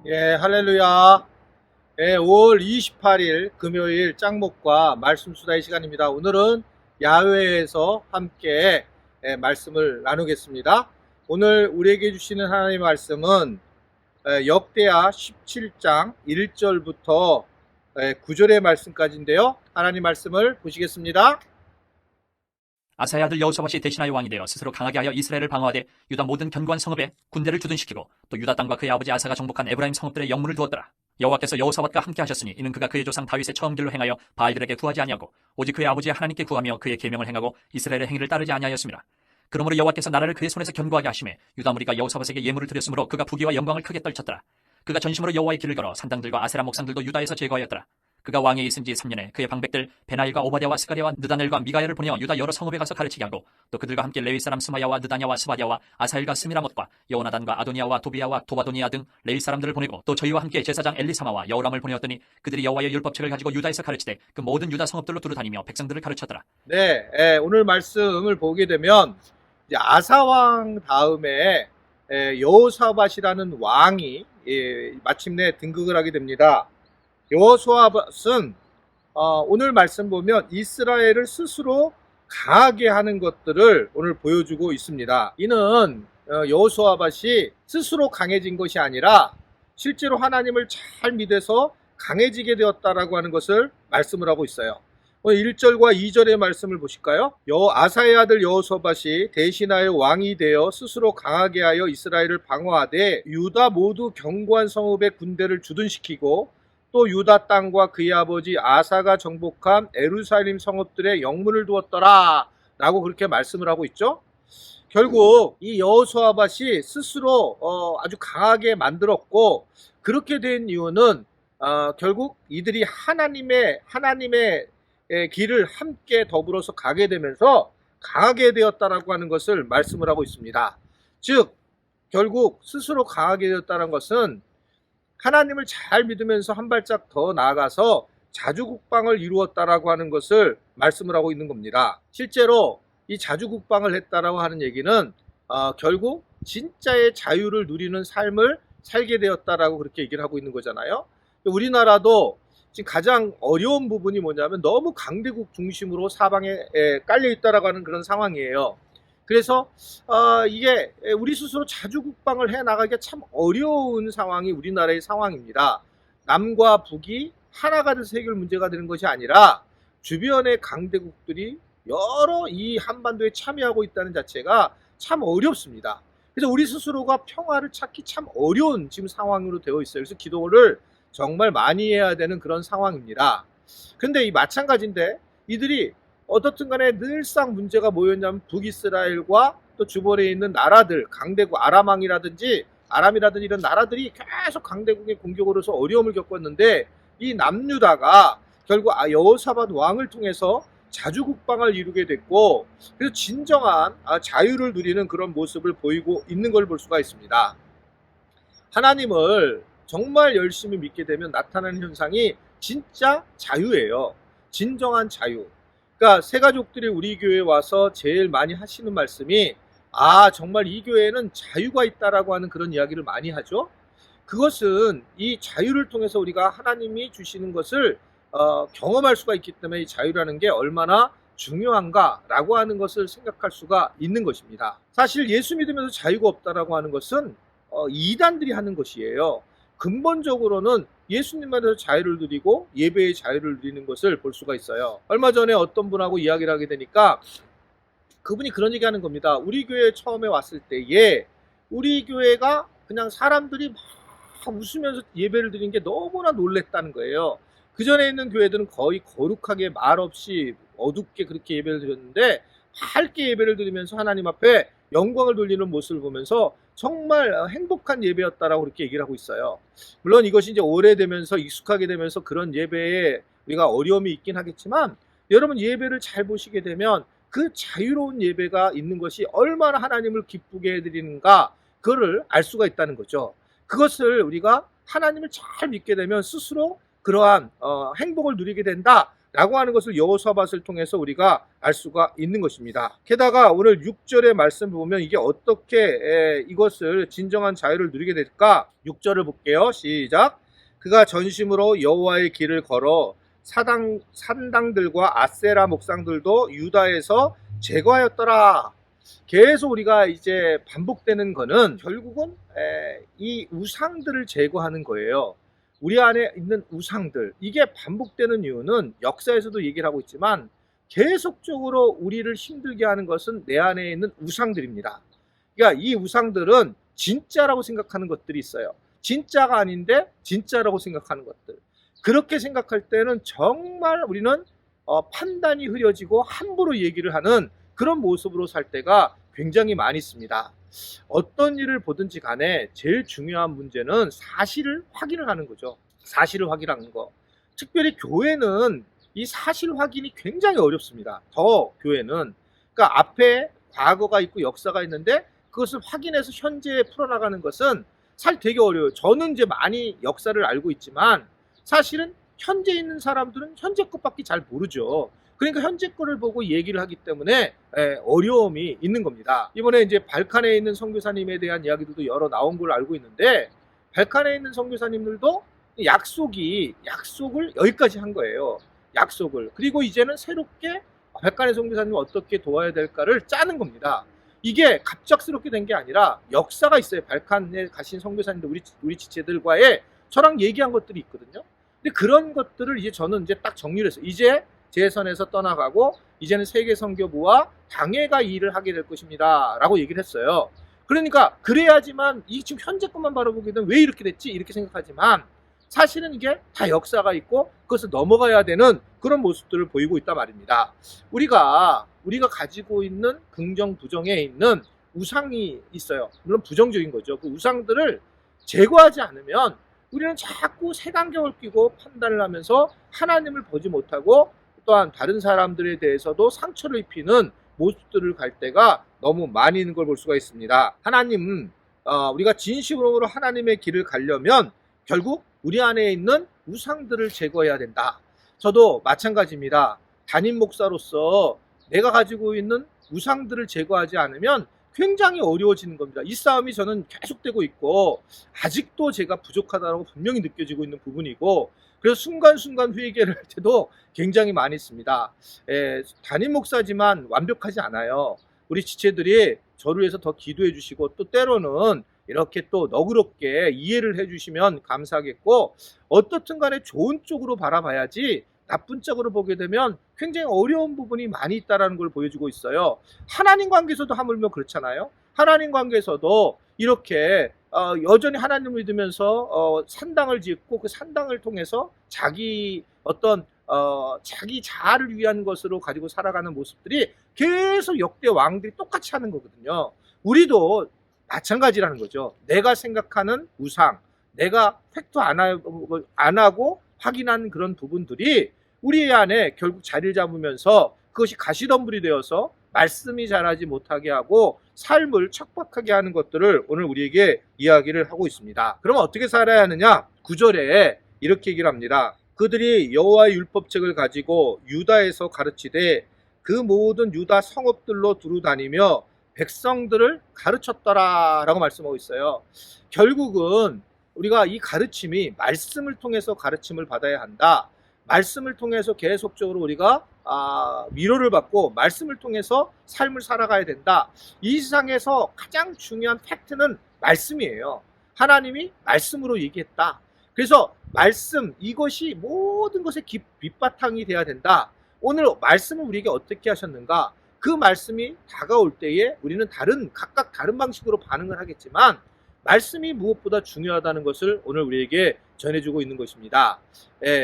예, 할렐루야. 예, 5월 28일 금요일 짱목과 말씀 수다의 시간입니다. 오늘은 야외에서 함께 말씀을 나누겠습니다. 오늘 우리에게 주시는 하나님의 말씀은 역대하 17장 1절부터 9절의 말씀까지인데요. 하나님 말씀을 보시겠습니다. 아사야 아들 여호사밧이 대신하여 왕이 되어 스스로 강하게 하여 이스라엘을 방어하되 유다 모든 견고한 성읍에 군대를 주둔시키고 또 유다 땅과 그의 아버지 아사가 정복한 에브라임 성읍들의 영문을 두었더라. 여호와께서 여호사밧과 함께 하셨으니 이는 그가 그의 조상 다윗의 처음 길로 행하여 바알들에게 구하지 아니하고 오직 그의 아버지의 하나님께 구하며 그의 계명을 행하고 이스라엘의 행위를 따르지 아니하였습니다. 그러므로 여호와께서 나라를 그의 손에서 견고하게 하심에 유다 무리가 여호사밧에게 예물을 드렸으므로 그가 부귀와 영광을 크게 떨쳤더라. 그가 전심으로 여호와의 길을 걸어 산당들과 아세라 목상들도 유다에서 제거하였더라. 그가 왕에 있은 지 3년에 그의 방백들 베나일과 오바댜와 스가랴와 느다넬과 미가야를 보내어 유다 여러 성읍에 가서 가르치게 하고 또 그들과 함께 레위 사람 스마야와 느다냐와 스바랴와 아사일과 스미라못과 여호나단과 아도니아와 도비야와 도바도니아 등 레위 사람들을 보내고 또 저희와 함께 제사장 엘리사마와 여호람을 보내었더니 그들이 여호와의 율법책을 가지고 유다에서 가르치되 그 모든 유다 성읍들로 두루 다니며 백성들을 가르쳤더라. 네, 오늘 말씀을 보게 되면 이제 아사왕 다음에 여호사밧이라는 왕이 마침내 등극을 하게 됩니다. 여호수아밧은 오늘 말씀 보면 이스라엘을 스스로 강하게 하는 것들을 오늘 보여주고 있습니다. 이는 여호수아밧이 스스로 강해진 것이 아니라 실제로 하나님을 잘 믿어서 강해지게 되었다라고 하는 것을 말씀을 하고 있어요. 1절과 2절의 말씀을 보실까요? 아사의 아들 여호사밧이 대신하여 왕이 되어 스스로 강하게 하여 이스라엘을 방어하되 유다 모두 견고한 성읍에 군대를 주둔시키고 또 유다 땅과 그의 아버지 아사가 정복한 예루살렘 성읍들의 영문을 두었더라 라고 그렇게 말씀을 하고 있죠. 결국 이 여호수아밧이 스스로 아주 강하게 만들었고 그렇게 된 이유는 결국 이들이 하나님의 길을 함께 더불어서 가게 되면서 강하게 되었다라고 하는 것을 말씀을 하고 있습니다. 즉 결국 스스로 강하게 되었다는 것은 하나님을 잘 믿으면서 한 발짝 더 나아가서 자주국방을 이루었다라고 하는 것을 말씀을 하고 있는 겁니다. 실제로 이 자주국방을 했다라고 하는 얘기는 결국 진짜의 자유를 누리는 삶을 살게 되었다라고 그렇게 얘기를 하고 있는 거잖아요. 우리나라도 지금 가장 어려운 부분이 뭐냐면 너무 강대국 중심으로 사방에 깔려 있다라고 하는 그런 상황이에요. 그래서 이게 우리 스스로 자주국방을 해나가기가 참 어려운 상황이 우리나라의 상황입니다. 남과 북이 하나가 돼서 해결 문제가 되는 것이 아니라 주변의 강대국들이 여러 이 한반도에 참여하고 있다는 자체가 참 어렵습니다. 그래서 우리 스스로가 평화를 찾기 참 어려운 지금 상황으로 되어 있어요. 그래서 기도를 정말 많이 해야 되는 그런 상황입니다. 근데 이 마찬가지인데 이들이 어떻든 간에 늘상 문제가 뭐였냐면 북이스라엘과 또 주변에 있는 나라들, 강대국 아람왕이라든지 아람이라든지 이런 나라들이 계속 강대국의 공격으로서 어려움을 겪었는데 이 남유다가 결국 여호사밧 왕을 통해서 자주국방을 이루게 됐고 그래서 진정한 자유를 누리는 그런 모습을 보이고 있는 걸 볼 수가 있습니다. 하나님을 정말 열심히 믿게 되면 나타나는 현상이 진짜 자유예요. 진정한 자유. 그러니까 새가족들이 우리 교회에 와서 제일 많이 하시는 말씀이 정말 이 교회에는 자유가 있다라고 하는 그런 이야기를 많이 하죠. 그것은 이 자유를 통해서 우리가 하나님이 주시는 것을 경험할 수가 있기 때문에 이 자유라는 게 얼마나 중요한가라고 하는 것을 생각할 수가 있는 것입니다. 사실 예수 믿으면서 자유가 없다라고 하는 것은 이단들이 하는 것이에요. 근본적으로는 예수님만으로 자유를 누리고 예배의 자유를 누리는 것을 볼 수가 있어요. 얼마 전에 어떤 분하고 이야기를 하게 되니까 그분이 그런 얘기 하는 겁니다. 우리 교회에 처음에 왔을 때에 우리 교회가 그냥 사람들이 막 웃으면서 예배를 드리는 게 너무나 놀랬다는 거예요. 그 전에 있는 교회들은 거의 거룩하게 말 없이 어둡게 그렇게 예배를 드렸는데 밝게 예배를 드리면서 하나님 앞에 영광을 돌리는 모습을 보면서 정말 행복한 예배였다라고 그렇게 얘기를 하고 있어요. 물론 이것이 이제 오래되면서 익숙하게 되면서 그런 예배에 우리가 어려움이 있긴 하겠지만 여러분 예배를 잘 보시게 되면 그 자유로운 예배가 있는 것이 얼마나 하나님을 기쁘게 해드리는가 그거를 알 수가 있다는 거죠. 그것을 우리가 하나님을 잘 믿게 되면 스스로 그러한 행복을 누리게 된다 라고 하는 것을 여호사밧을 통해서 우리가 알 수가 있는 것입니다. 게다가 오늘 6절의 말씀을 보면 이게 어떻게 이것을 진정한 자유를 누리게 될까? 6절을 볼게요. 시작. 그가 전심으로 여호와의 길을 걸어 산당들과 아세라 목상들도 유다에서 제거하였더라. 계속 우리가 이제 반복되는 거는 결국은 이 우상들을 제거하는 거예요. 우리 안에 있는 우상들, 이게 반복되는 이유는 역사에서도 얘기를 하고 있지만 계속적으로 우리를 힘들게 하는 것은 내 안에 있는 우상들입니다. 그러니까 이 우상들은 진짜라고 생각하는 것들이 있어요. 진짜가 아닌데 진짜라고 생각하는 것들. 그렇게 생각할 때는 정말 우리는 판단이 흐려지고 함부로 얘기를 하는 그런 모습으로 살 때가 굉장히 많이 있습니다. 어떤 일을 보든지 간에 제일 중요한 문제는 사실을 확인을 하는 거죠. 사실을 확인하는 거. 특별히 교회는 이 사실 확인이 굉장히 어렵습니다. 더 교회는. 그러니까 앞에 과거가 있고 역사가 있는데 그것을 확인해서 현재에 풀어나가는 것은 사실 되게 어려워요. 저는 이제 많이 역사를 알고 있지만 사실은 현재 있는 사람들은 현재 것밖에 잘 모르죠. 그러니까 현재 거를 보고 얘기를 하기 때문에 어려움이 있는 겁니다. 이번에 이제 발칸에 있는 선교사님에 대한 이야기들도 여러 나온 걸로 알고 있는데 발칸에 있는 선교사님들도 약속을 여기까지 한 거예요. 약속을. 그리고 이제는 새롭게 발칸의 선교사님을 어떻게 도와야 될까를 짜는 겁니다. 이게 갑작스럽게 된 게 아니라 역사가 있어요. 발칸에 가신 선교사님들 우리 지체들과의 저랑 얘기한 것들이 있거든요. 근데 그런 것들을 이제 저는 이제 딱 정리를 했어요. 이제 재선에서 떠나가고 이제는 세계선교부와 당회가 이 일을 하게 될 것입니다 라고 얘기를 했어요. 그러니까 그래야지만 이 지금 현재 것만 바라보게 되면 왜 이렇게 됐지 이렇게 생각하지만 사실은 이게 다 역사가 있고 그것을 넘어가야 되는 그런 모습들을 보이고 있단 말입니다. 우리가 가지고 있는 긍정 부정에 있는 우상이 있어요. 물론 부정적인 거죠. 그 우상들을 제거하지 않으면 우리는 자꾸 색안경을 끼고 판단을 하면서 하나님을 보지 못하고 또한 다른 사람들에 대해서도 상처를 입히는 모습들을 갈 때가 너무 많이 있는 걸 볼 수가 있습니다. 우리가 진심으로 하나님의 길을 가려면 결국 우리 안에 있는 우상들을 제거해야 된다. 저도 마찬가지입니다. 담임 목사로서 내가 가지고 있는 우상들을 제거하지 않으면 굉장히 어려워지는 겁니다. 이 싸움이 저는 계속되고 있고 아직도 제가 부족하다고 분명히 느껴지고 있는 부분이고 그래서 순간순간 회개를 할 때도 굉장히 많이 있습니다. 담임 목사지만 완벽하지 않아요. 우리 지체들이 저를 위해서 더 기도해 주시고 또 때로는 이렇게 또 너그럽게 이해를 해 주시면 감사하겠고 어떻든 간에 좋은 쪽으로 바라봐야지 나쁜 쪽으로 보게 되면 굉장히 어려운 부분이 많이 있다는 걸 보여주고 있어요. 하나님 관계에서도 하물며 그렇잖아요. 하나님 관계에서도 이렇게 여전히 하나님을 믿으면서 산당을 짓고 그 산당을 통해서 자기 자아를 위한 것으로 가지고 살아가는 모습들이 계속 역대 왕들이 똑같이 하는 거거든요. 우리도 마찬가지라는 거죠. 내가 생각하는 우상, 내가 팩트 안 하고 확인한 그런 부분들이 우리 안에 결국 자리를 잡으면서 그것이 가시덤불이 되어서 말씀이 자라지 못하게 하고 삶을 척박하게 하는 것들을 오늘 우리에게 이야기를 하고 있습니다. 그러면 어떻게 살아야 하느냐? 9절에 이렇게 얘기를 합니다. 그들이 여호와의 율법책을 가지고 유다에서 가르치되 그 모든 유다 성읍들로 두루다니며 백성들을 가르쳤더라 라고 말씀하고 있어요. 결국은 우리가 이 가르침이 말씀을 통해서 가르침을 받아야 한다. 말씀을 통해서 계속적으로 우리가 위로를 받고 말씀을 통해서 삶을 살아가야 된다. 이 세상에서 가장 중요한 팩트는 말씀이에요. 하나님이 말씀으로 얘기했다. 그래서 말씀, 이것이 모든 것의 밑바탕이 돼야 된다. 오늘 말씀을 우리에게 어떻게 하셨는가? 그 말씀이 다가올 때에 우리는 각각 다른 방식으로 반응을 하겠지만 말씀이 무엇보다 중요하다는 것을 오늘 우리에게 전해주고 있는 것입니다.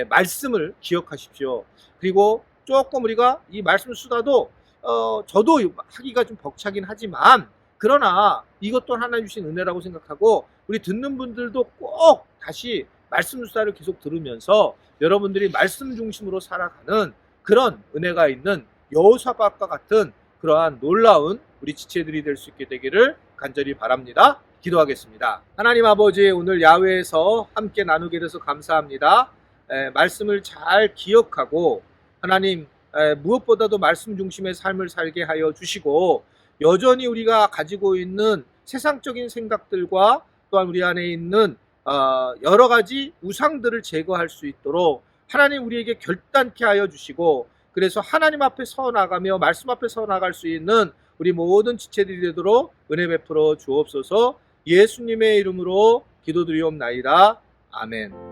말씀을 기억하십시오. 그리고 조금 우리가 이 말씀 수다도 저도 하기가 좀 벅차긴 하지만 그러나 이것도 하나님 주신 은혜라고 생각하고 우리 듣는 분들도 꼭 다시 말씀 수다를 계속 들으면서 여러분들이 말씀 중심으로 살아가는 그런 은혜가 있는 여호사밧과 같은 그러한 놀라운 우리 지체들이 될 수 있게 되기를 간절히 바랍니다. 기도하겠습니다. 하나님 아버지, 오늘 야외에서 함께 나누게 돼서 감사합니다. 말씀을 잘 기억하고 하나님 무엇보다도 말씀 중심의 삶을 살게 하여 주시고, 여전히 우리가 가지고 있는 세상적인 생각들과 또한 우리 안에 있는 여러 가지 우상들을 제거할 수 있도록 하나님 우리에게 결단케 하여 주시고, 그래서 하나님 앞에 서 나가며 말씀 앞에 서 나갈 수 있는 우리 모든 지체들이 되도록 은혜 베풀어 주옵소서. 예수님의 이름으로 기도드리옵나이다. 아멘.